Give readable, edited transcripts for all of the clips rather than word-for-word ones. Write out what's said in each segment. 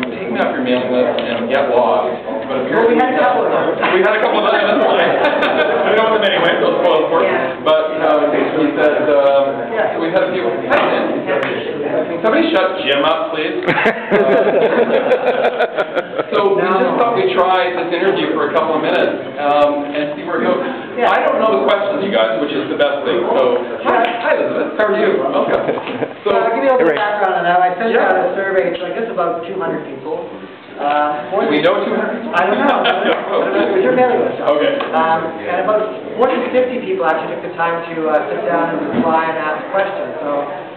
going, take me off your mailing list and get lost. But Well, we had a couple of them. We had a couple of them, that's fine. We don't want them anyway, so it's spoiled for. But he said, so we had a few. Can somebody shut Jim up, please? So we just thought we'd try this interview for a couple of minutes and see where it goes. I don't know the questions, you guys, which is the best thing. So, hi Elizabeth, how are you? Welcome. So, I'll give you a little background on that. I sent out a survey to, I guess, about 200 people. Do we know 200 people? I don't know. It was your mailing list. Okay. And about more than 50 people actually took the time to sit down and reply and ask questions. So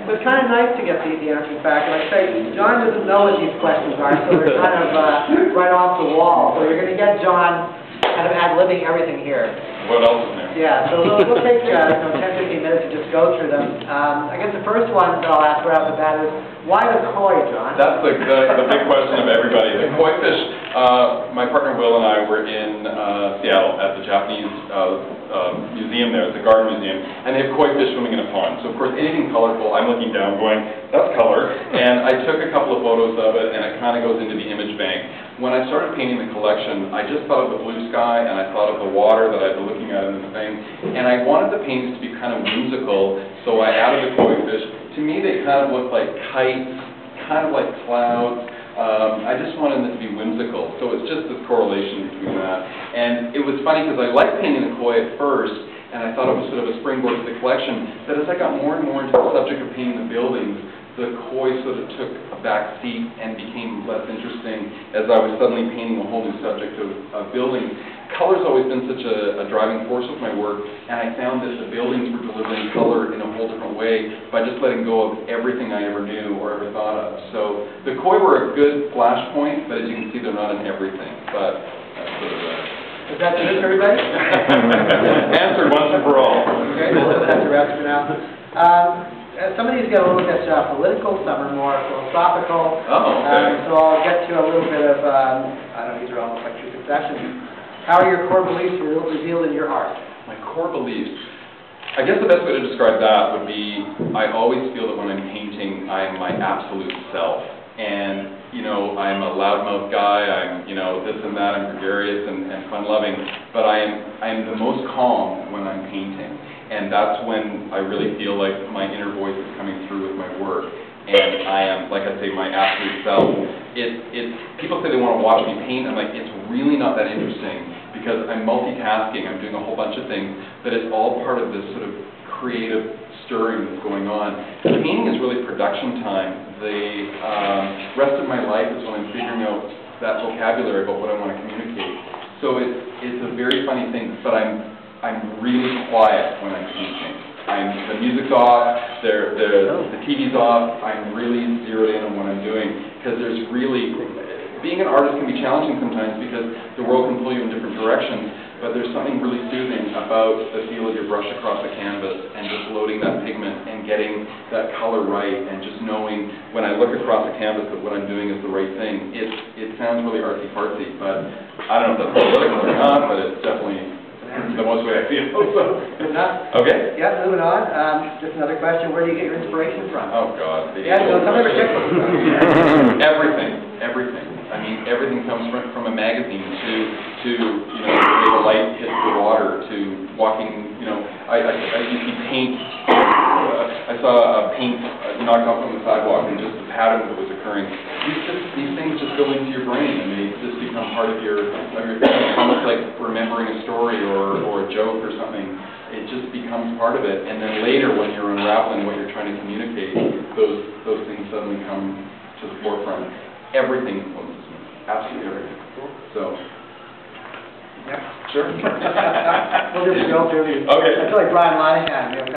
it was kind of nice to get the answers back. And like I say, John doesn't know what these questions are, so they're kind of right off the wall. So you're going to get John kind of ad-libbing everything here. What else is there? Yeah, so we'll take 10-15 minutes to just go through them. I guess the first one that I'll ask right off the bat is, why the koi, John? That's the big question of everybody. The koi fish, my partner Will and I were in Seattle at the Japanese museum there, the garden museum, and they have koi fish swimming in a pond. So of course anything colorful, I'm looking down going, that's color, and I took a couple of photos of it, and it kind of goes into the image bank. When I started painting the collection, I just thought of the blue sky, and I thought of the water that I'd been looking at in the thing, and I wanted the paintings to be kind of whimsical, so I added the koi fish. To me, they kind of look like kites, kind of like clouds. I just wanted them to be whimsical, so it's just this correlation between that. And it was funny because I liked painting the koi at first, and I thought it was sort of a springboard to the collection, but as I got more and more into the subject of painting the buildings, the koi sort of took a back seat and became less interesting as I was suddenly painting a whole new subject of buildings. Color's always been such a driving force with my work, and I found that the buildings were delivering color in a whole different way by just letting go of everything I ever knew or ever thought of. So the koi were a good flashpoint, but as you can see, they're not in everything. But that's sort of Is that the news, everybody? answered once and for all. Okay, we'll have to wrap for now. Some of these get a little bit political, some are more philosophical. Oh, okay. So I'll get to a little bit of, I don't know, these are almost like two successions. How are your core beliefs revealed in your art? My core beliefs. I guess the best way to describe that would be I always feel that when I'm painting, I'm my absolute self. And, you know, I'm a loudmouth guy, I'm, you know, this and that, I'm gregarious and fun-loving, but I am the most calm when I'm painting. And that's when I really feel like my inner voice is coming through with my work. And I am, like I say, my absolute self. People say they want to watch me paint. I'm like, it's really not that interesting because I'm multitasking. I'm doing a whole bunch of things, but it's all part of this sort of creative stirring that's going on. Painting is really production time. The rest of my life is when I'm figuring out that vocabulary about what I want to communicate. So it's a very funny thing, but I'm really quiet when I'm painting. The music's off, the TV's off, I'm really zeroed in on what I'm doing, because there's really, being an artist can be challenging sometimes because the world can pull you in different directions, but there's something really soothing about the feel of your brush across the canvas and just loading that pigment and getting that color right and just knowing when I look across the canvas that what I'm doing is the right thing. It sounds really artsy-fartsy, but I don't know if that's political or not, but it's definitely the most way I feel. So. Okay. Yeah, moving on. Just another question. Where do you get your inspiration from? Oh, God. Yeah, so some of it. Everything. I mean, everything comes from a magazine to you know, the way the light hits the water, to walking, you know, you see paint. I saw a paint knocked off on the sidewalk and just the pattern that was occurring. These things just go into your brain and they just become part of your thing. It's almost like remembering a story or a joke or something. It just becomes part of it. And then later when you're unraveling what you're trying to communicate, those things suddenly come to the forefront. Everything influences me. Absolutely everything. So, yeah. sure. We'll just go through these. Okay. I feel like Brian Monahan.